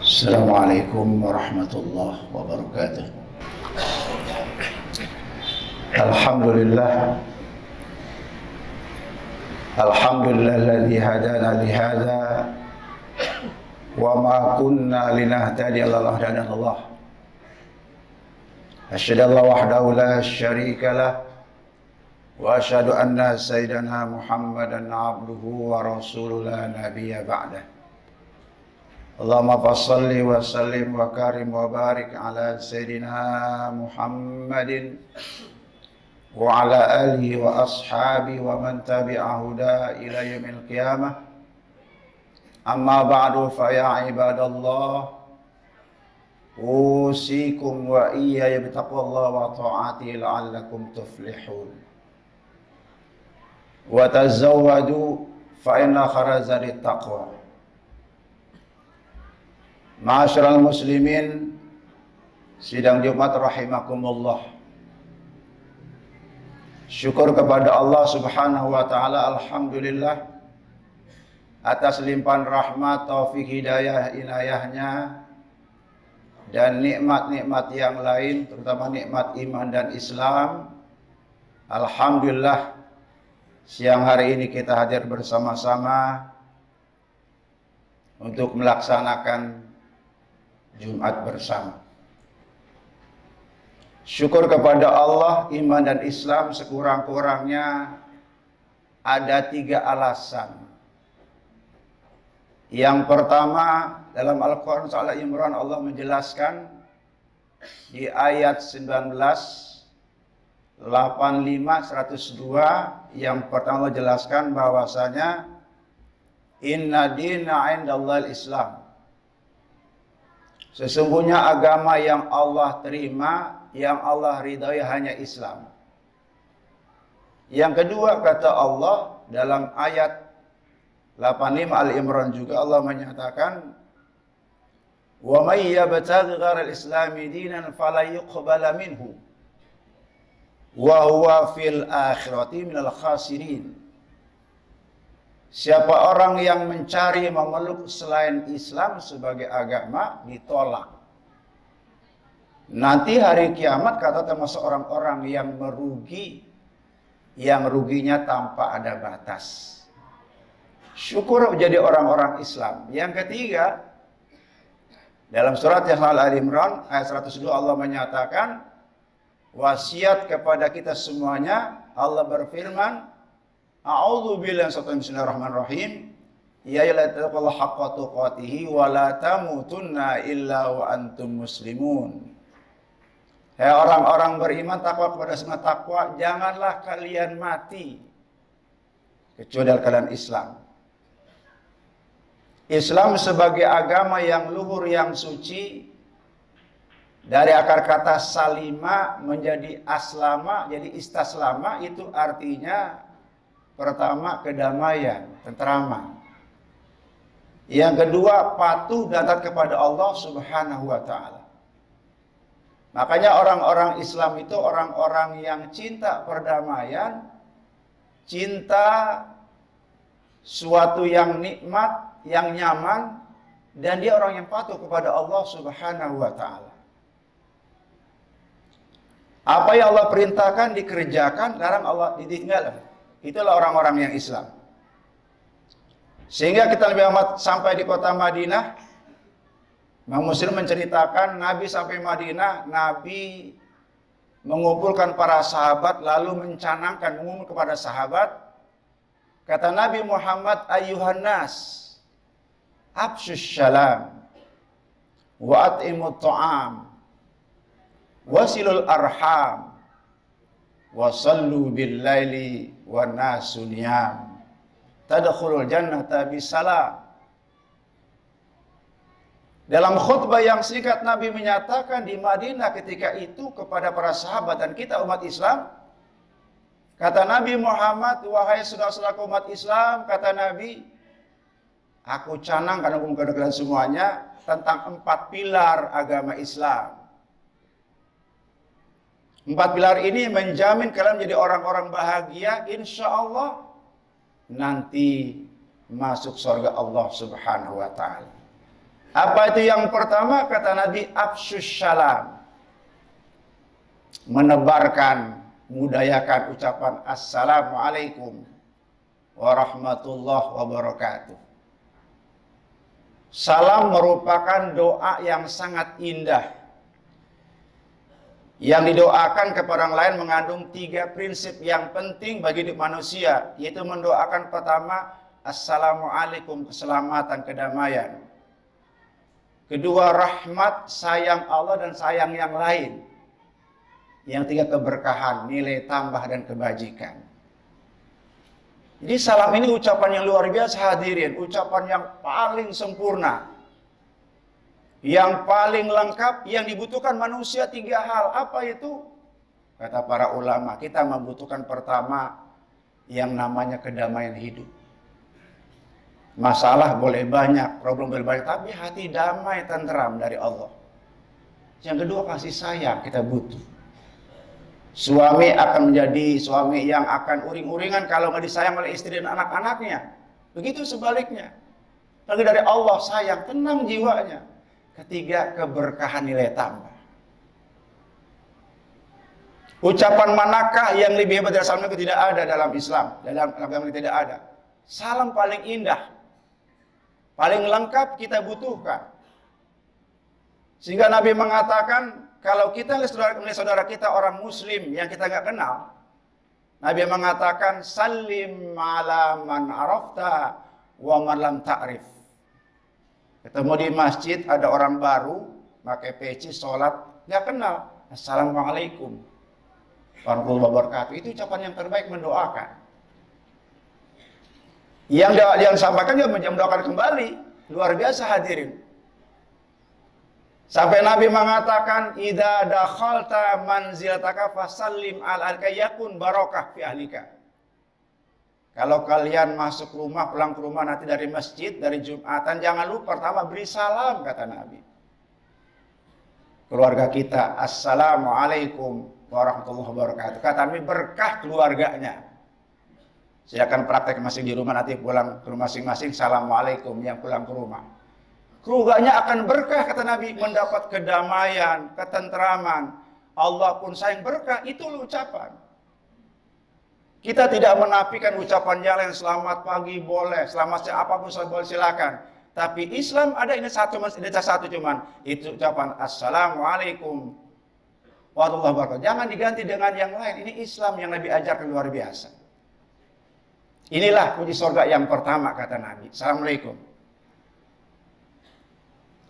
Assalamualaikum warahmatullahi wabarakatuh. Alhamdulillah alladzi hadana li hadza wa ma kunna linahtadiya laula an hadana Allah. Asyhadu an la wahdahu la syarika lah wa asyhadu anna sayyidana Muhammadan abduhu wa rasuluhu la nabiyya ba'dah. Allahumma fassalli wa sallim wa karim wa barik ala sayyidina Muhammadin wa ala alihi wa ashabi wa man tabi'a huda ila yaumil qiyamah. Amma ba'du fa ya ibadallah, usikum wa iyaya bitaqwallah wa ta'ati la'allakum tuflihun. Wa tazawwadu fa inna khairaz zadi taqwa. Ma'asyiral muslimin, sidang Jumat rahimakumullah. Syukur kepada Allah Subhanahu wa taala, alhamdulillah atas limpahan rahmat, taufik, hidayah, inayahnya dan nikmat-nikmat yang lain, terutama nikmat iman dan Islam. Alhamdulillah, siang hari ini kita hadir bersama-sama untuk melaksanakan Jumat bersama. Syukur kepada Allah, iman dan Islam sekurang-kurangnya ada 3 alasan. Yang pertama, dalam Al-Quran Surah Al-Imran Allah menjelaskan di ayat 19, 85, 102, yang pertama Allah jelaskan bahwasanya inna dina indallahil Islam. Sesungguhnya agama yang Allah terima, yang Allah ridhai hanya Islam. Yang kedua, kata Allah dalam ayat 85 Al-Imran juga Allah menyatakan, "Wa may yabtaghi ghairal islami dinan fala yuqbala minhu wa huwa fil akhirati minal khasirin." Siapa orang yang mencari memeluk selain Islam sebagai agama ditolak, nanti hari kiamat kata termasuk orang-orang yang merugi, yang ruginya tanpa ada batas. Syukur menjadi orang-orang Islam. Yang ketiga, dalam surat yang Al-Imran ayat 102 Allah menyatakan wasiat kepada kita semuanya. Allah berfirman, a'udzubillahi bismillahirrahmanirrahim, ya ayyuhalladzina haqqa tuqatih wa la tamutunna illa wa antum muslimun. Hai orang-orang beriman, takwa kepada semua takwa, janganlah kalian mati kecuali dalam keadaan Islam. Islam sebagai agama yang luhur, yang suci, dari akar kata salima menjadi aslama, jadi istaslama, itu artinya pertama kedamaian, tenteraman. Yang kedua patuh dan taat kepada Allah Subhanahu wa taala. Makanya orang-orang Islam itu orang-orang yang cinta perdamaian, cinta suatu yang nikmat, yang nyaman, dan dia orang yang patuh kepada Allah Subhanahu wa taala. Apa yang Allah perintahkan dikerjakan, larang Allah ditinggalkan. Itulah orang-orang yang Islam. Sehingga kita lebih amat sampai di kota Madinah, Imam Muslim menceritakan Nabi sampai Madinah, Nabi mengumpulkan para sahabat lalu mencanangkan, mengumum kepada sahabat, kata Nabi Muhammad, ayyuhan nas, afshus salam wa at'imut ta'am wasilul arham wasallu bil laili wan nasu niyam tadkhulul jannata bisalam. Dalam khutbah yang singkat Nabi menyatakan di Madinah ketika itu kepada para sahabat dan kita umat Islam, kata Nabi Muhammad, wahai saudara-saudaraku umat Islam, kata Nabi, aku canangkan kepada kalian semuanya tentang 4 pilar agama Islam. 4 pilar ini menjamin kalian menjadi orang-orang bahagia, insya Allah, nanti masuk surga Allah Subhanahu wa taala. Apa itu yang pertama? Kata Nabi, afsyus salam. Menebarkan, mudayakan ucapan assalamualaikum warahmatullahi wabarakatuh. Salam merupakan doa yang sangat indah. Yang didoakan kepada orang lain mengandung 3 prinsip yang penting bagi hidup manusia, yaitu mendoakan pertama, assalamualaikum, keselamatan, kedamaian. Kedua, rahmat, sayang Allah dan sayang yang lain. Yang 3, keberkahan, nilai tambah dan kebajikan. Jadi salam ini ucapan yang luar biasa hadirin, ucapan yang paling sempurna, yang paling lengkap, yang dibutuhkan manusia 3 hal. Apa itu? Kata para ulama, kita membutuhkan pertama yang namanya kedamaian hidup. Masalah boleh banyak, problem boleh banyak, tapi hati damai, tenteram dari Allah. Yang kedua, kasih sayang kita butuh. Suami akan menjadi suami yang akan uring-uringan kalau nggak disayang oleh istri dan anak-anaknya. Begitu sebaliknya. Lagi dari Allah sayang, tenang jiwanya. Ketiga, keberkahan nilai tambah. Ucapan manakah yang lebih hebat dari salam itu tidak ada dalam Islam. Dalam agama tidak ada. Salam paling indah, paling lengkap kita butuhkan. Sehingga Nabi mengatakan, kalau kita melihat saudara kita orang muslim yang kita nggak kenal, Nabi mengatakan, salim ala man arafta wa man lam ta'rif. Ketemu di masjid ada orang baru pakai peci sholat, nggak kenal, assalamualaikum warahmatullahi wabarakatuh. Itu ucapan yang terbaik, mendoakan. Yang sampaikan juga mendoakan kembali, luar biasa hadirin. Sampai Nabi mengatakan, idza dakhalta manzilataka fasallim ala yakun barakah fi ahlika. Kalau kalian masuk rumah, pulang ke rumah nanti dari masjid, dari Jumatan, jangan lupa pertama beri salam, kata Nabi. Keluarga kita, assalamualaikum warahmatullahi wabarakatuh. Kata Nabi, berkah keluarganya. Silakan praktek masing di rumah, nanti pulang ke rumah masing-masing, assalamualaikum yang pulang ke rumah. Keluarganya akan berkah, kata Nabi, mendapat kedamaian, ketentraman. Allah pun sayang, berkah, itu ucapan. Kita tidak menafikan ucapan yang lain, selamat pagi boleh, selamat siang apapun boleh, silakan. Tapi Islam ada ini satu cuman, itu ucapan assalamualaikum warahmatullahi wabarakatuh. Jangan diganti dengan yang lain. Ini Islam yang Nabi ajarkan luar biasa. Inilah kunci surga yang pertama, kata Nabi. Assalamualaikum.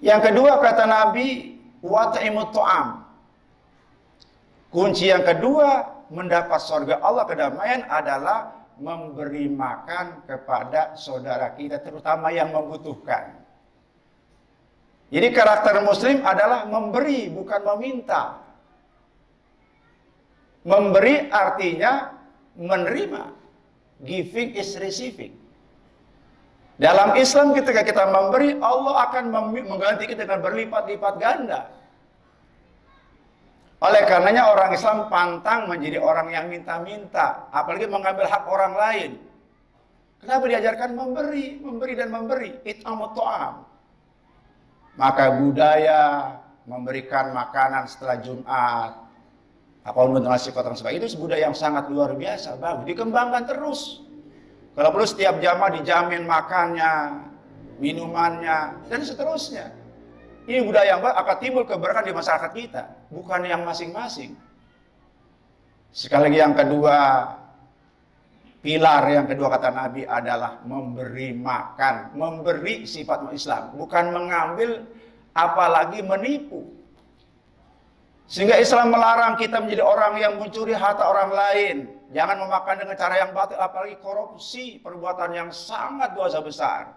Yang kedua, kata Nabi, wat'imut ta'am. Kunci yang kedua mendapat surga Allah, kedamaian, adalah memberi makan kepada saudara kita, terutama yang membutuhkan. Jadi karakter muslim adalah memberi, bukan meminta. Memberi artinya menerima. Giving is receiving. Dalam Islam ketika kita memberi, Allah akan mengganti kita dengan berlipat-lipat ganda. Oleh karenanya orang Islam pantang menjadi orang yang minta-minta, apalagi mengambil hak orang lain. Kenapa diajarkan memberi dan memberi? It'amut ta'am. Maka budaya memberikan makanan setelah Jumat, apapun bentuk nasi kotor sebagainya, itu budaya yang sangat luar biasa, bagus, dikembangkan terus. Kalau perlu setiap jamaah dijamin makannya, minumannya, dan seterusnya. Ini budaya yang baik, akan timbul keberkahan di masyarakat kita, bukan yang masing-masing. Sekali lagi yang kedua, pilar yang kedua kata Nabi adalah memberi makan, memberi sifat Islam, bukan mengambil apalagi menipu. Sehingga Islam melarang kita menjadi orang yang mencuri harta orang lain. Jangan memakan dengan cara yang batil, apalagi korupsi, perbuatan yang sangat dosa besar.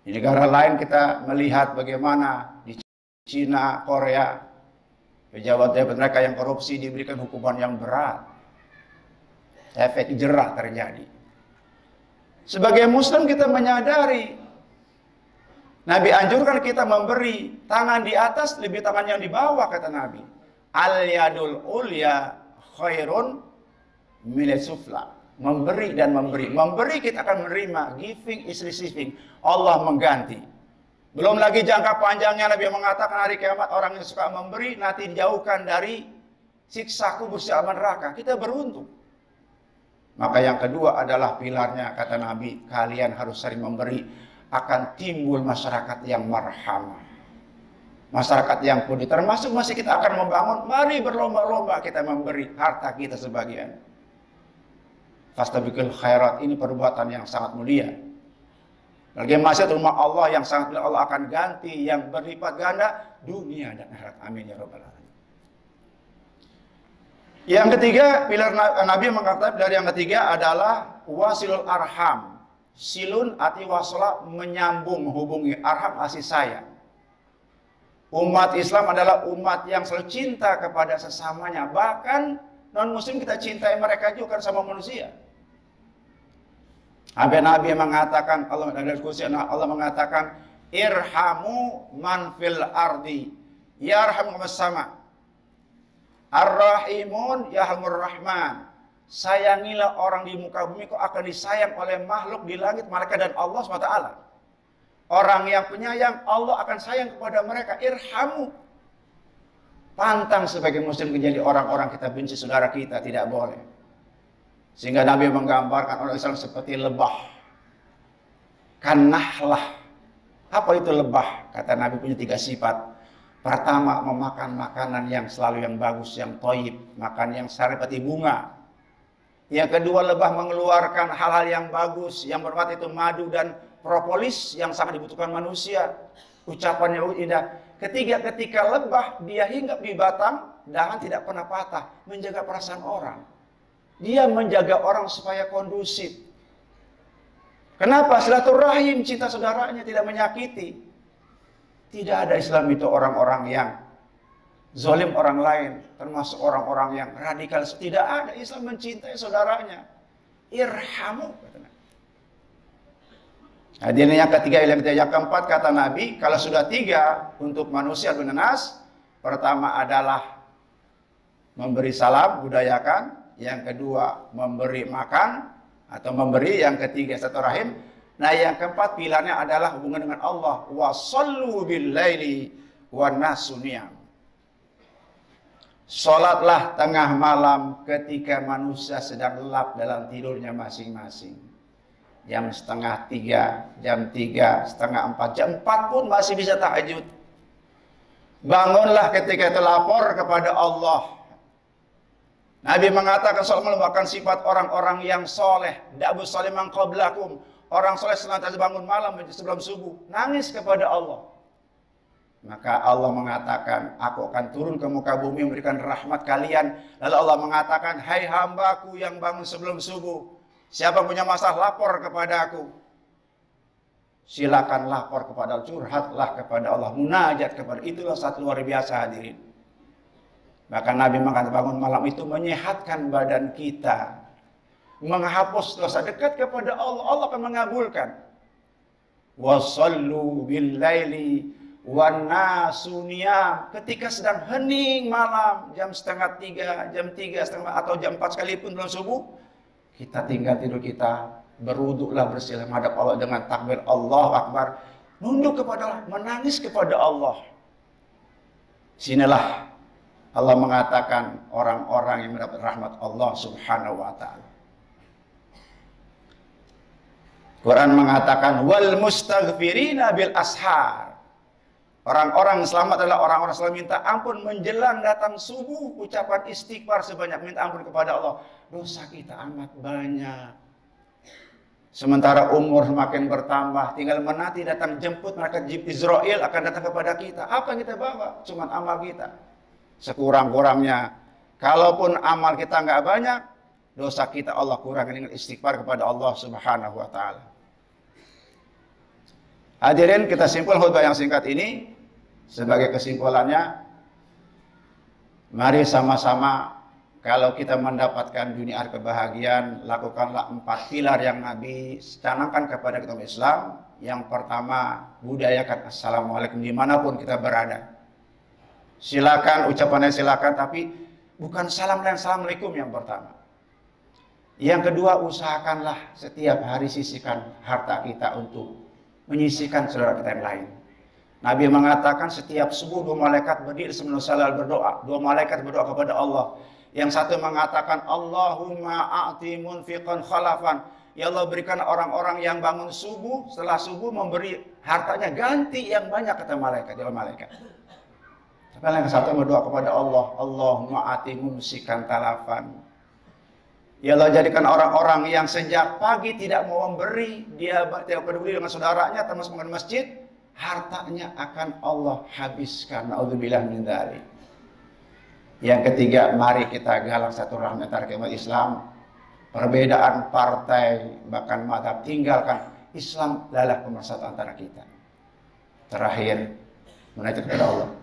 Di negara lain kita melihat bagaimana di Cina, Korea, pejabat-pejabat mereka yang korupsi diberikan hukuman yang berat. Efek jerah terjadi. Sebagai Muslim kita menyadari, Nabi anjurkan kita memberi tangan di atas lebih tangan yang di bawah, kata Nabi. Al yadul ulya khairun minal sufla. Memberi dan memberi. Memberi kita akan menerima. Giving is receiving. Allah mengganti. Belum lagi jangka panjangnya Nabi mengatakan hari kiamat orang yang suka memberi nanti dijauhkan dari siksa kubur siapa neraka. Kita beruntung. Maka yang kedua adalah pilarnya kata Nabi, kalian harus sering memberi, akan timbul masyarakat yang marhamah. Masyarakat yang peduli, termasuk masih kita akan membangun, mari berlomba-lomba kita memberi harta kita sebagian. Fastabiqul khairat, ini perbuatan yang sangat mulia. Bagi masyarakat rumah Allah yang sangat mulia, Allah akan ganti yang berlipat ganda dunia dan akhirat. Amin ya rabbal alamin. Yang ketiga, pilar Nabi mengatakan dari yang ketiga adalah wasilul arham. Silun arti wasla, menyambung, menghubungi, arham kasih sayang. Umat Islam adalah umat yang selalu cinta kepada sesamanya. Bahkan non-muslim kita cintai mereka juga sama manusia. Sampai Nabi mengatakan, Allah mengatakan, irhamu man fil ardi, yarhamu mas sama. Ar-Rahimun yarhamur Rahman. Sayangilah orang di muka bumi, kau akan disayang oleh makhluk di langit, malaikat dan Allah SWT. Orang yang penyayang, Allah akan sayang kepada mereka. Irhamu. Pantang sebagai muslim menjadi orang-orang kita benci saudara kita, tidak boleh. Sehingga Nabi menggambarkan orang Islam seperti lebah. Kanahlah. Apa itu lebah? Kata Nabi punya 3 sifat. Pertama, memakan makanan yang selalu yang bagus, yang toyib. Makan yang seperti bunga. Yang kedua, lebah mengeluarkan hal-hal yang bagus. Yang bermanfaat itu madu dan propolis yang sangat dibutuhkan manusia. Ucapannya indah. Ketiga, ketika lebah, dia hinggap di batang, dahan tidak pernah patah. Menjaga perasaan orang. Dia menjaga orang supaya kondusif. Kenapa? Silaturahim, cinta saudaranya, tidak menyakiti. Tidak ada Islam itu orang-orang yang zalim orang lain, termasuk orang-orang yang radikal. Tidak ada. Islam mencintai saudaranya. Irhamu. Hadirin yang ketiga, yang keempat kata Nabi, kalau sudah 3 untuk manusia dan nas, pertama adalah memberi salam, budayakan. Yang kedua memberi makan atau memberi. Yang ketiga silaturahim. Nah yang keempat pilarnya adalah hubungan dengan Allah. Wa sallu bil laili wan nasu niyam. Salatlah tengah malam ketika manusia sedang lelap dalam tidurnya masing-masing. Jam 2:30, jam 3, 3:30, jam 4 pun masih bisa tahajud. Bangunlah ketika itu lapor kepada Allah. Nabi mengatakan soal melupakan sifat orang-orang yang soleh. Da'bus soleh man qablakum. Orang soleh senantiasa bangun malam sebelum subuh. Nangis kepada Allah. Maka Allah mengatakan, aku akan turun ke muka bumi memberikan rahmat kalian. Lalu Allah mengatakan, hai hambaku yang bangun sebelum subuh. Siapa punya masalah lapor kepada aku. Silakan lapor kepada Allah. Curhatlah kepada Allah. Munajat kepada Allah. Itulah satu luar biasa hadirin. Bahkan Nabi mengatakan bangun malam itu menyehatkan badan kita. Menghapus dosa, dekat kepada Allah. Allah akan mengabulkan. Wasallu bil laili wan nasu niyam. Ketika sedang hening malam, jam 2:30, jam 3, atau jam 4 sekalipun belum subuh, kita tinggal tidur kita, berwuduklah bersila menghadap Allah dengan takbir Allahu Akbar, nunduk kepada Allah, menangis kepada Allah. Sinilah Allah mengatakan orang-orang yang mendapat rahmat Allah Subhanahu wa taala. Quran mengatakan wal mustaghfirina bil ashar. Orang-orang selamat adalah orang-orang selalu minta ampun menjelang datang subuh, ucapan istighfar sebanyak minta ampun kepada Allah. Dosa kita amat banyak. Sementara umur semakin bertambah, tinggal menanti datang jemput malaikat Israel akan datang kepada kita. Apa yang kita bawa? Cuman amal kita. Sekurang-kurangnya, kalaupun amal kita nggak banyak, dosa kita Allah kurangi dengan istighfar kepada Allah Subhanahu wa taala. Hadirin, kita simpul khutbah yang singkat ini. Sebagai kesimpulannya, mari sama-sama kalau kita mendapatkan dunia kebahagiaan, lakukanlah 4 pilar yang Nabi canangkan kepada kita Islam. Yang pertama, budayakan assalamualaikum dimanapun kita berada. Silakan ucapannya silakan, tapi bukan salam dan assalamualaikum yang pertama. Yang kedua, usahakanlah setiap hari sisihkan harta kita untuk menyisihkan saudara kita yang lain. Nabi mengatakan setiap subuh 2 malaikat berdiri sebelum salat berdoa. 2 malaikat berdoa kepada Allah. Yang satu mengatakan, Allahumma a'ti munfiqan khalafan. Ya Allah, berikan orang-orang yang bangun subuh, setelah subuh memberi hartanya ganti yang banyak, kata malaikat. Dia malaikat. Tapi yang satu berdoa kepada Allah, Allahumma a'ti mumsikan talafan. Ya Allah, jadikan orang-orang yang sejak pagi tidak mau memberi, dia tidak peduli dengan saudaranya, termasuk dengan masjid, hartanya akan Allah habiskan. Na'udzubillah min dzalik. Yang ketiga, mari kita galak satu rahmi antara umat Islam. Perbedaan partai, bahkan mazhab, tinggalkan. Islam adalah pemersatu antara kita. Terakhir, munajat kepada Allah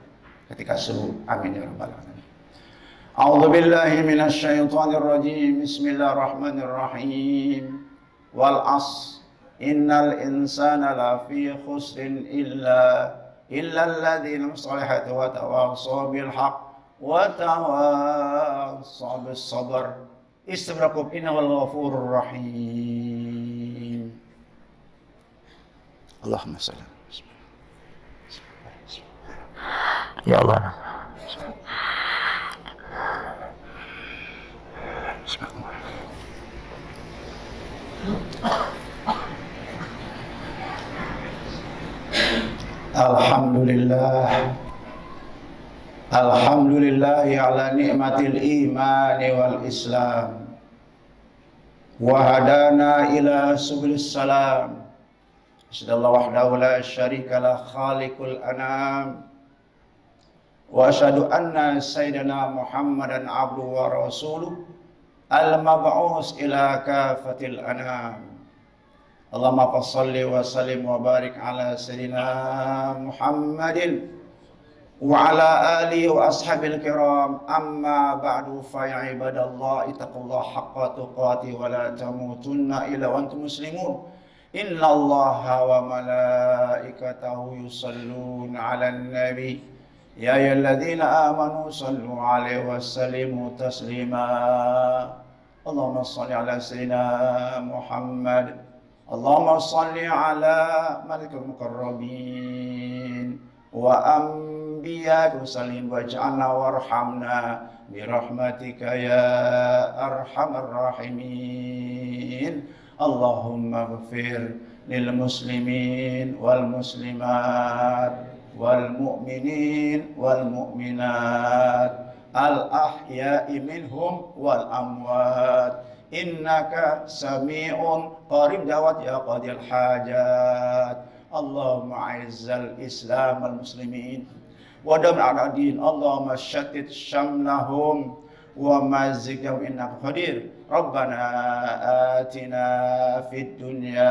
ketika subuh. Amin ya rabbal alamin. A'udzu billahi minasyaitonir rajim. Bismillahirrahmanirrahim. Wal 'ashr innal insana lafi khusrin illa alladziina salihati wa tawassaw bil haqq wa tawassaw bis sabr. Istaghfirukum innahul ghafurur rahim. Allahumma shalli. Ya Allah. Alhamdulillah. Alhamdulillahi ala ni'matil imani wal islam wa hadana ila subilis salam. Asyhadu wahdahu la syarika la khaliqul anam wa asyhadu anna sayyidina Muhammadan abduhu wa rasuluh al-mab'us ila kafatil anam. Allahumma fassalli wa sallim wa barik ala sayyidina Muhammadin wa ala alihi wa ashabil kiram. Amma ba'du, fa ya ibadallah ittaqullaha haqqa tuqatih wa la tamutunna illa wa antum muslimun. Innallaha wa malaikatahu yusalluna 'alan nabi. Ya ayyuhalladzina amanu sallu 'alaihi wa sallimu taslima. Allahumma shalli 'ala sayyidina Muhammad. Allahumma shalli 'ala malikil muqarrabin wa anbiya rusalin waj'alna warhamna birahmatika ya arhamar rahimin. Allahumma ighfir lil muslimin wal muslimat wal mu'minin wal mu'minat al ahya'i minhum wal amwat innaka sami'un qarib da'wat ya qadil hajat. Allahumma a'izzal islam wal muslimin wa damir a'da'id. Allahumma shattit syamlahum wa mazziqhum innaka qadir. Rabbana atina fid dunya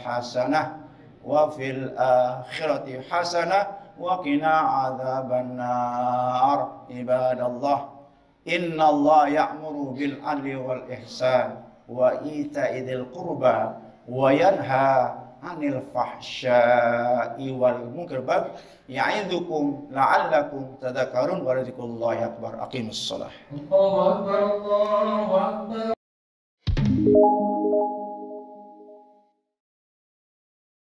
hasanah wa fil akhirati hasanah wa qina adzaban nar. Ibadallah, innallaha ya'muru bil 'adli wal ihsan wa ita'i dzil qurba wa yanha 'anil fahsya'i wal munkar ya'idzukum la'allakum tadhakkarun wa dzikrullahi akbar. Aqimus shalah. Allahu akbar, Allahu akbar.